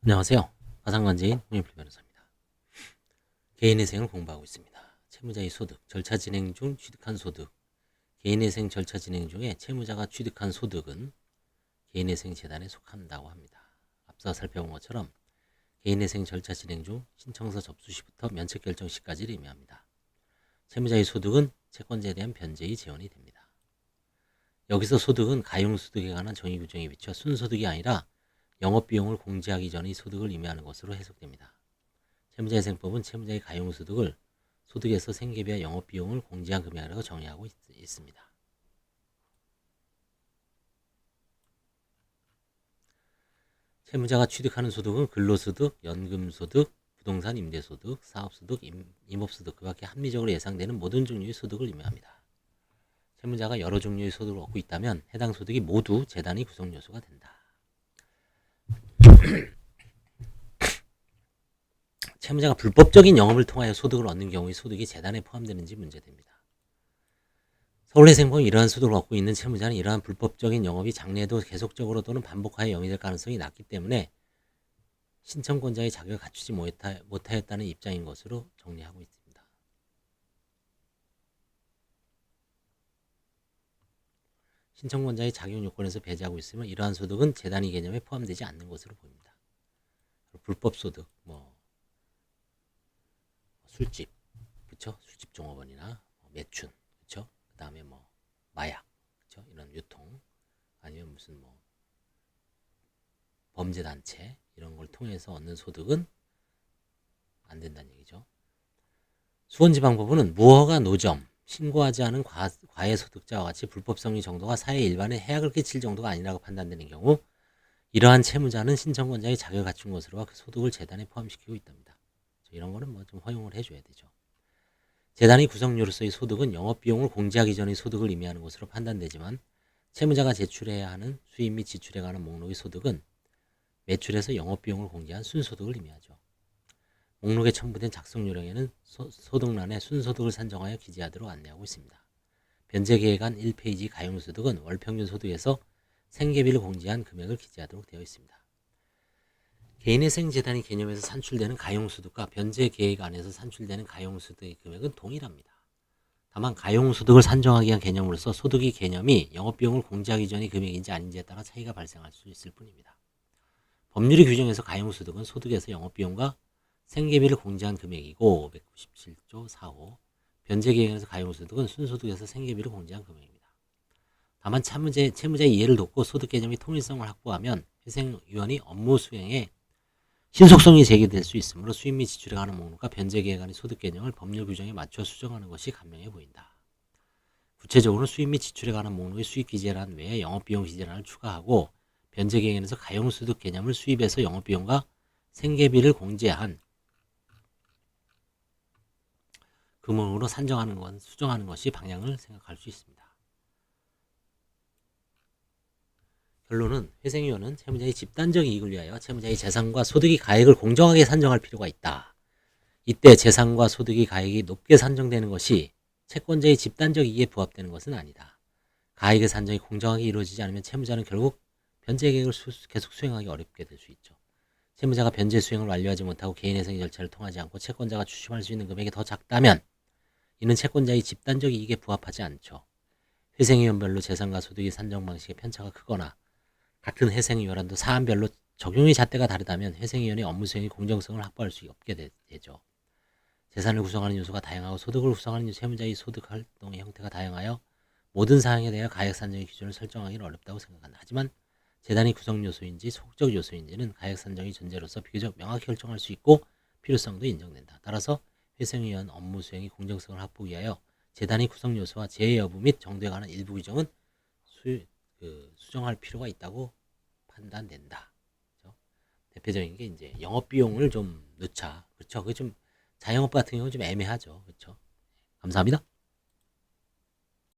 안녕하세요. 가상관계인 홍익필 변호사입니다. 개인회생을 공부하고 있습니다. 채무자의 소득, 절차 진행 중 취득한 소득. 개인회생 절차 진행 중에 채무자가 취득한 소득은 개인회생 재단에 속한다고 합니다. 앞서 살펴본 것처럼 개인회생 절차 진행 중 신청서 접수 시부터 면책 결정 시까지를 의미합니다. 채무자의 소득은 채권자에 대한 변제의 재원이 됩니다. 여기서 소득은 가용소득에 관한 정의 규정에 비춰 순소득이 아니라 영업비용을 공제하기 전의 소득을 의미하는 것으로 해석됩니다. 채무자회생법은 채무자의 가용소득을 소득에서 생계비와 영업비용을 공제한 금액이라고 정의하고 있습니다. 채무자가 취득하는 소득은 근로소득, 연금소득, 부동산 임대소득, 사업소득, 임업소득 그 밖에 합리적으로 예상되는 모든 종류의 소득을 의미합니다. 채무자가 여러 종류의 소득을 얻고 있다면 해당 소득이 모두 재단의 구성 요소가 된다. 채무자가 불법적인 영업을 통하여 소득을 얻는 경우의 소득이 재단에 포함되는지 문제됩니다. 서울회생법은 이러한 소득을 얻고 있는 채무자는 이러한 불법적인 영업이 장래에도 계속적으로 또는 반복하여 영위될 가능성이 낮기 때문에 신청권자의 자격을 갖추지 못하였다는 입장인 것으로 정리하고 있습니다. 신청권자의 자격 요건에서 배제하고 있으면 이러한 소득은 재단의 개념에 포함되지 않는 것으로 보입니다. 불법소득, 술집, 그쵸? 술집 종업원이나 매춘, 그쵸? 그 다음에 마약, 그쵸? 이런 유통, 아니면 무슨 범죄단체, 이런 걸 통해서 얻는 소득은 안 된다는 얘기죠. 수원지방법원은 무허가 노점, 신고하지 않은 과외소득자와 같이 불법성의 정도가 사회 일반에 해악을 끼칠 정도가 아니라고 판단되는 경우 이러한 채무자는 신청권자의 자격을 갖춘 것으로 그 소득을 재단에 포함시키고 있답니다. 이런 거는 좀 허용을 해줘야 되죠. 재단의 구성료로서의 소득은 영업비용을 공제하기 전의 소득을 의미하는 것으로 판단되지만 채무자가 제출해야 하는 수입 및 지출에 관한 목록의 소득은 매출에서 영업비용을 공제한 순소득을 의미하죠. 목록에 첨부된 작성 요령에는 소득란에 순소득을 산정하여 기재하도록 안내하고 있습니다. 변제계획안 1페이지 가용소득은 월평균 소득에서 생계비를 공제한 금액을 기재하도록 되어 있습니다. 개인회생재단의 개념에서 산출되는 가용소득과 변제계획안에서 산출되는 가용소득의 금액은 동일합니다. 다만 가용소득을 산정하기 위한 개념으로서 소득의 개념이 영업비용을 공제하기 전의 금액인지 아닌지에 따라 차이가 발생할 수 있을 뿐입니다. 법률의 규정에서 가용소득은 소득에서 영업비용과 생계비를 공제한 금액이고 197조 4호 변제계획안에서 가용소득은 순소득에서 생계비를 공제한 금액입니다. 다만 채무자의 이해를 돕고 소득 개념의 통일성을 확보하면 회생위원이 업무 수행에 신속성이 제기될 수 있으므로 수입 및 지출에 관한 목록과 변제계획안의 소득 개념을 법률 규정에 맞춰 수정하는 것이 간명해 보인다. 구체적으로 수입 및 지출에 관한 목록의 수입 기재란 외에 영업비용 기재란을 추가하고 변제계획안에서 가용소득 개념을 수입에서 영업비용과 생계비를 공제한 금액으로 수정하는 것이 방향을 생각할 수 있습니다. 결론은 회생위원은 채무자의 집단적 이익을 위하여 채무자의 재산과 소득의 가액을 공정하게 산정할 필요가 있다. 이때 재산과 소득의 가액이 높게 산정되는 것이 채권자의 집단적 이익에 부합되는 것은 아니다. 가액의 산정이 공정하게 이루어지지 않으면 채무자는 결국 변제 계획을 계속 수행하기 어렵게 될 수 있죠. 채무자가 변제 수행을 완료하지 못하고 개인회생 절차를 통하지 않고 채권자가 추심할 수 있는 금액이 더 작다면 이는 채권자의 집단적 이익에 부합하지 않죠. 회생위원별로 재산과 소득의 산정 방식의 편차가 크거나 같은 회생위원도 사안별로 적용의 잣대가 다르다면 회생위원의 업무 수행의 공정성을 확보할 수 없게 되죠. 재산을 구성하는 요소가 다양하고 소득을 구성하는 채무자의 소득 활동의 형태가 다양하여 모든 사항에 대해 가액 산정의 기준을 설정하기는 어렵다고 생각한다. 하지만 재단의 구성 요소인지 속적 요소인지는 가액 산정의 전제로서 비교적 명확히 결정할 수 있고 필요성도 인정된다. 따라서 회생위원 업무 수행의 공정성을 확보하기 위하여 재단의 구성 요소와 재해 여부 및 정도에 관한 일부 규정은 수정할 필요가 있다고 판단된다. 그렇죠? 대표적인 게 이제 영업비용을 좀 넣자. 그렇죠? 그 좀 자영업 같은 경우는 좀 애매하죠. 그렇죠? 감사합니다.